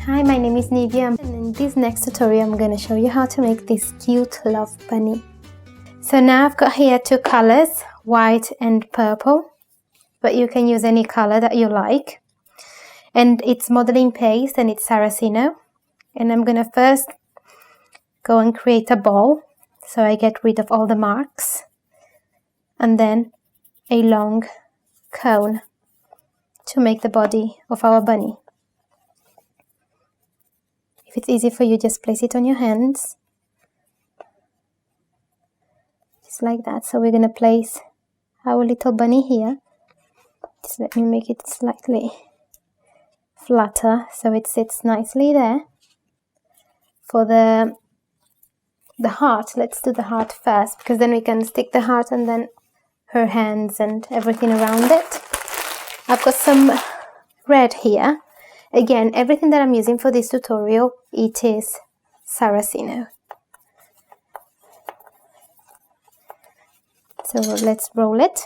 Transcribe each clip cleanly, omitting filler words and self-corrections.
Hi, my name is Nivia, and in this next tutorial I'm going to show you how to make this cute love bunny. So now I've got here two colors, white and purple, but you can use any color that you like. And it's modeling paste and it's Saraceno. And I'm going to first go and create a ball so I get rid of all the marks, and then a long cone to make the body of our bunny. If it's easy for you, just place it on your hands. Just like that. So we're going to place our little bunny here. Just let me make it slightly flatter so it sits nicely there. For the heart, let's do the heart first, because then we can stick the heart and then her hands and everything around it. I've got some red here. Again, everything that I'm using for this tutorial, it is Saraceno. So let's roll it,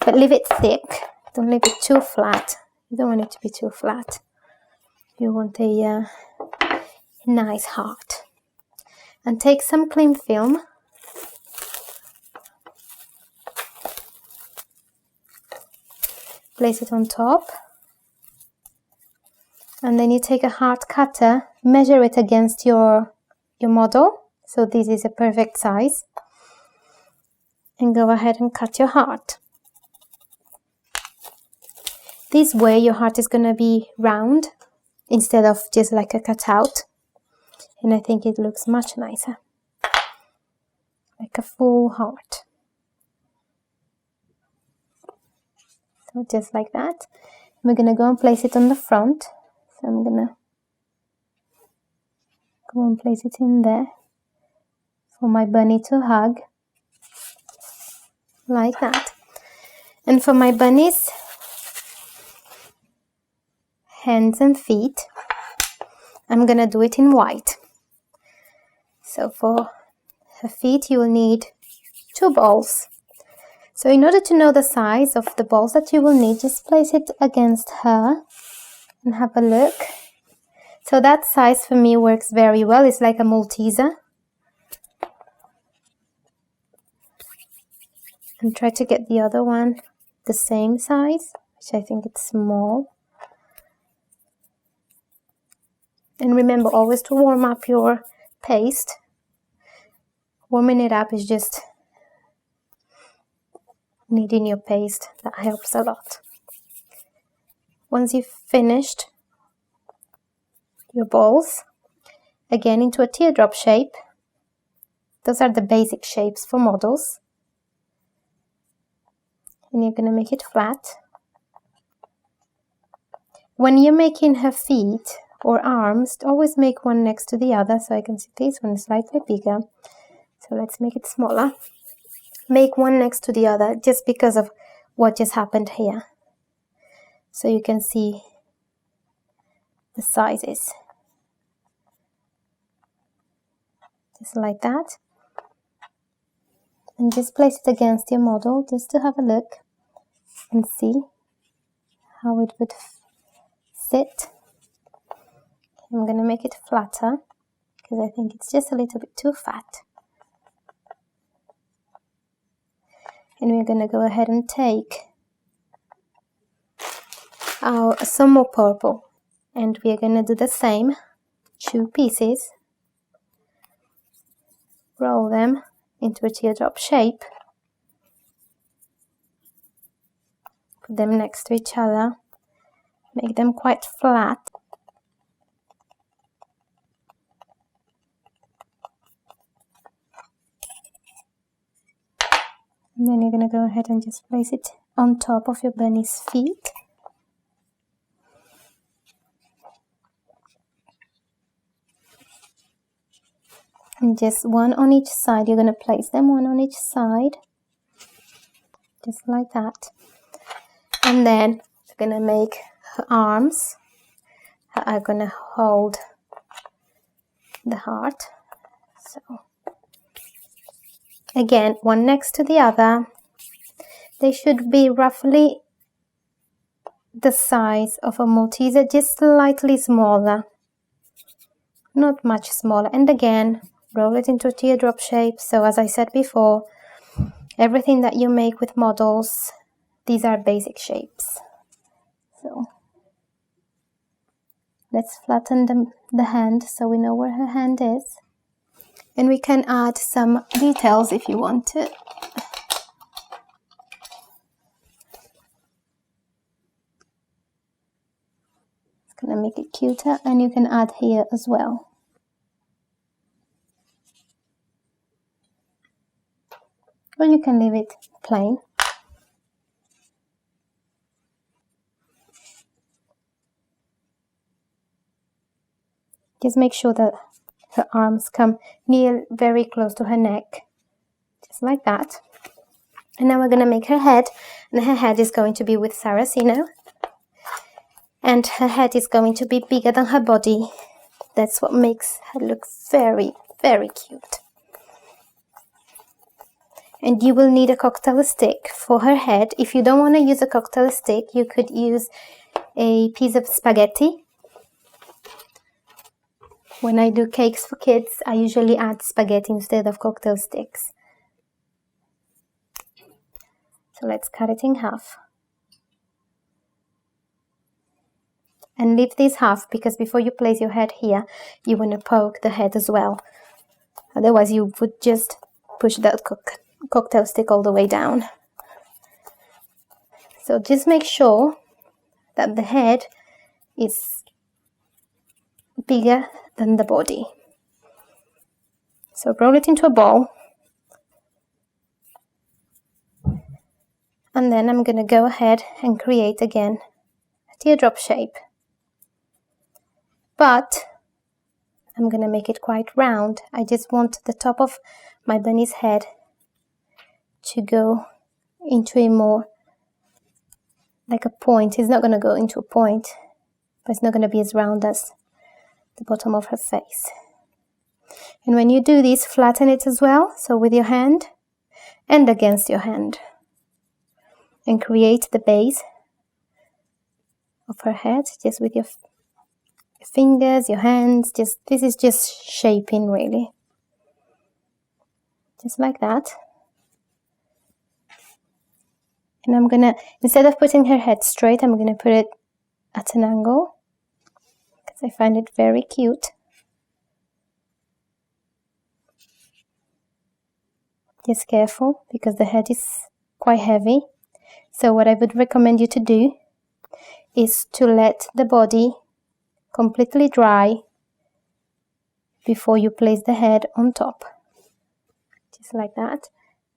but leave it thick. Don't leave it too flat. You don't want it to be too flat. You want a nice heart. And take some cling film. Place it on top. And then you take a heart cutter, measure it against your model. So this is a perfect size. And go ahead and cut your heart. This way your heart is going to be round instead of just like a cutout. And I think it looks much nicer. Like a full heart. So just like that. We're going to go and place it on the front. So I'm going to go and place it in there for my bunny to hug. Like that. And for my bunny's hands and feet, I'm going to do it in white. So for her feet, you will need 2 balls. So in order to know the size of the balls that you will need, just place it against her and have a look. So that size for me works very well. It's like a Malteser. And try to get the other one the same size, which I think it's small. And remember always to warm up your paste. Warming it up is just kneading your paste. That helps a lot. Once you've finished your balls, again into a teardrop shape. Those are the basic shapes for models. And you're going to make it flat. When you're making her feet or arms, always make one next to the other. So I can see this one is slightly bigger. So let's make it smaller. Make one next to the other just because of what just happened here. So you can see the sizes. Just like that. And just place it against your model just to have a look and see how it would sit. I'm going to make it flatter because I think it's just a little bit too fat. And we're going to go ahead and take some more purple. And we're going to do the same. 2 pieces. Roll them into a teardrop shape. Put them next to each other. Make them quite flat. And then you're going to go ahead and just place it on top of your bunny's feet. And just one on each side. You're going to place them one on each side. Just like that. And then we're going to make her arms. I'm going to hold the heart. So again, one next to the other. They should be roughly the size of a Malteser, just slightly smaller, not much smaller. And again, roll it into a teardrop shape. So as I said before, everything that you make with models, these are basic shapes. So let's flatten the hand so we know where her hand is. And we can add some details if you want to. It's gonna make it cuter, and you can add here as well. Or you can leave it plain. Just make sure that her arms come very close to her neck, just like that. And now we're going to make her head, and her head is going to be with Saraceno, and her head is going to be bigger than her body. That's what makes her look very, very cute. And you will need a cocktail stick for her head. If you don't want to use a cocktail stick, you could use a piece of spaghetti. When I do cakes for kids, I usually add spaghetti instead of cocktail sticks. So let's cut it in half. And leave this half, because before you place your head here, you want to poke the head as well. Otherwise, you would just push that cocktail stick all the way down. So just make sure that the head is bigger than the body. So roll it into a ball. And then I'm going to go ahead and create again a teardrop shape. But I'm going to make it quite round. I just want the top of my bunny's head to go into a more like a point. It's not going to go into a point, but it's not going to be as round as the bottom of her face. And when you do this, flatten it as well, so with your hand and against your hand, and create the base of her head just with your fingers, your hands. This is just shaping, really, just like that. And I'm gonna, instead of putting her head straight, I'm gonna put it at an angle, because I find it very cute. Just careful, because the head is quite heavy. So what I would recommend you to do is to let the body completely dry before you place the head on top. Just like that.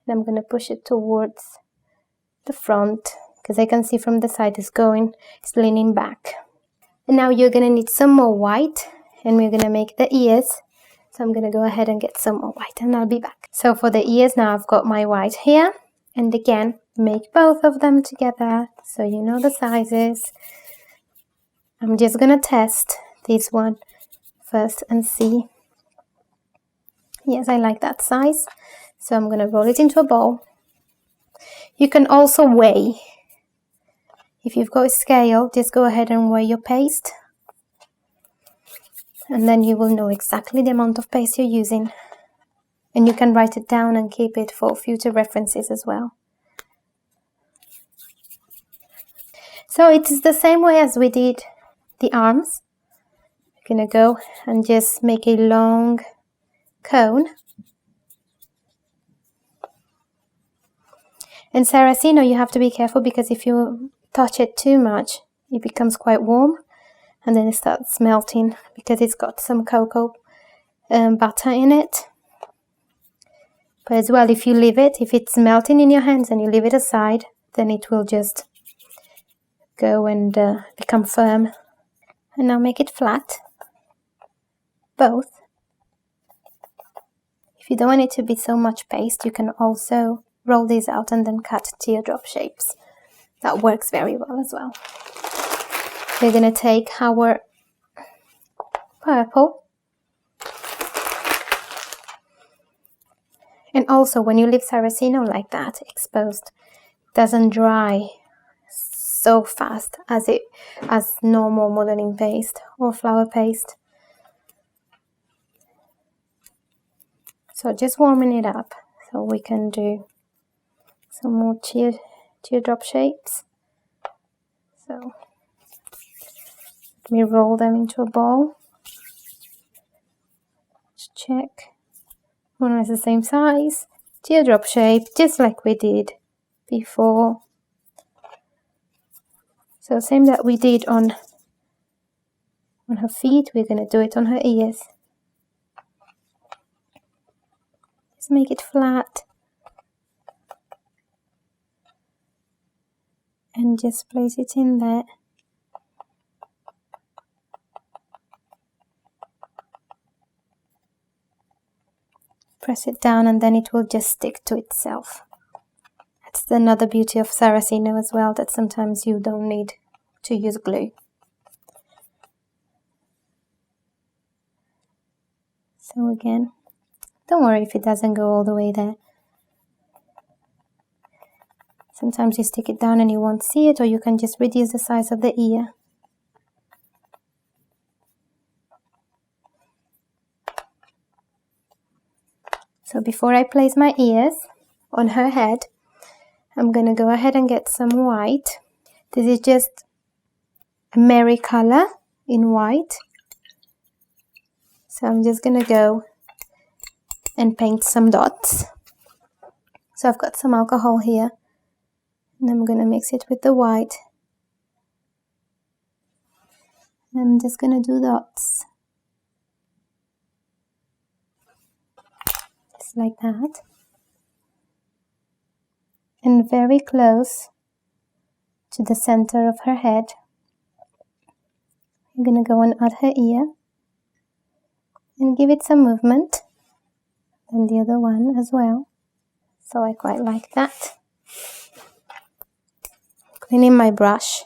And I'm going to push it towards the front, because I can see from the side it's leaning back. And now you're going to need some more white, and we're going to make the ears. So I'm going to go ahead and get some more white, and I'll be back. So for the ears, now I've got my white here. And again, make both of them together so you know the sizes. I'm just going to test this one first and see. Yes, I like that size. So I'm going to roll it into a ball. You can also weigh. If you've got a scale, just go ahead and weigh your paste. And then you will know exactly the amount of paste you're using. And you can write it down and keep it for future references as well. So it's the same way as we did the arms. We're going to go and just make a long cone. And Saraceno, you have to be careful, because if you touch it too much, it becomes quite warm. And then it starts melting, because it's got some cocoa butter in it. But as well, if you leave it, if it's melting in your hands and you leave it aside, then it will just go and become firm. And now make it flat, both. If you don't want it to be so much paste, you can also roll these out and then cut teardrop shapes. That works very well as well. We're going to take our purple. And also, when you leave Saraceno like that, exposed, it doesn't dry so fast as normal modeling paste or flour paste. So just warming it up so we can do some more teardrop shapes. So let me roll them into a ball. Just check. One is the same size. Teardrop shape, just like we did before. So same that we did on her feet, we're going to do it on her ears. Just make it flat. And just place it in there. Press it down and then it will just stick to itself. That's another beauty of Saraceno as well, that sometimes you don't need to use glue. So again, don't worry if it doesn't go all the way there. Sometimes you stick it down and you won't see it, or you can just reduce the size of the ear. So before I place my ears on her head, I'm going to go ahead and get some white. This is just a merry color in white. So I'm just going to go and paint some dots. So I've got some alcohol here. And I'm going to mix it with the white. I'm just going to do dots. Just like that. And very close to the center of her head. I'm going to go and add her ear. And give it some movement. And the other one as well. So I quite like that. Cleaning my brush.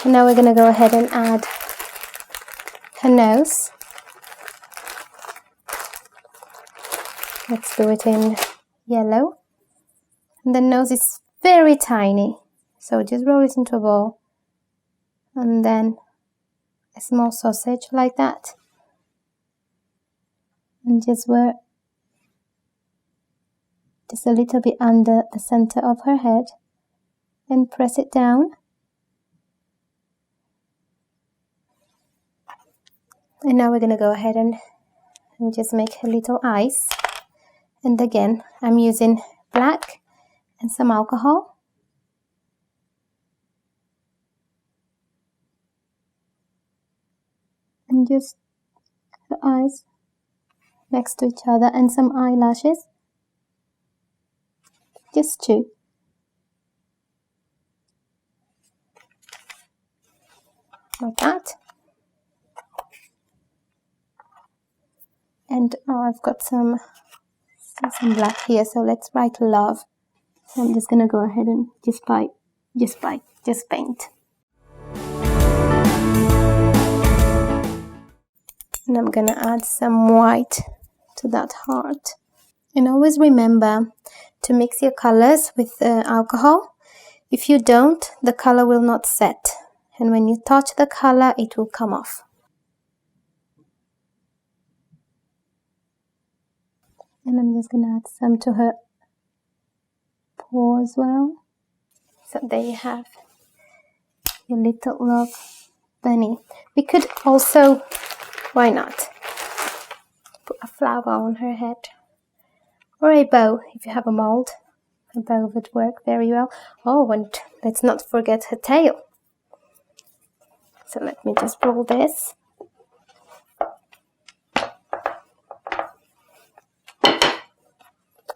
And now we're going to go ahead and add her nose. Let's do it in yellow. And the nose is very tiny. So just roll it into a ball. And then a small sausage like that. And just wear just a little bit under the center of her head. And press it down. And now we're going to go ahead and just make her little eyes. And again, I'm using black and some alcohol. And just the eyes next to each other and some eyelashes. Just two. Like that. And I've got some black here, so let's write love. So I'm just gonna go ahead and just paint. And I'm gonna add some white to that heart. And always remember to mix your colors with alcohol. If you don't, the color will not set. And when you touch the color, it will come off. And I'm just going to add some to her paw as well. So there you have your little love bunny. We could also, why not, put a flower on her head. Or a bow, if you have a mold. A bow would work very well. Oh, and let's not forget her tail. So let me just roll this.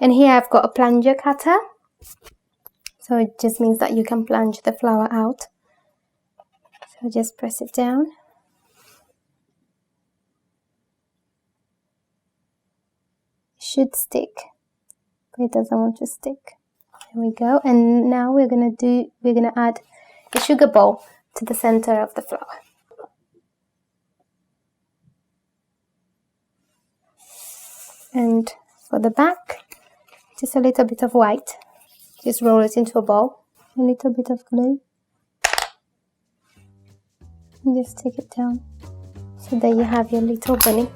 And here I've got a plunger cutter. So it just means that you can plunge the flower out. So just press it down. It should stick, but it doesn't want to stick. There we go. And now we're gonna add a sugar bowl to the center of the flower. And for the back, just a little bit of white. Just roll it into a ball. a little bit of glue and just stick it down. So there you have your little bunny.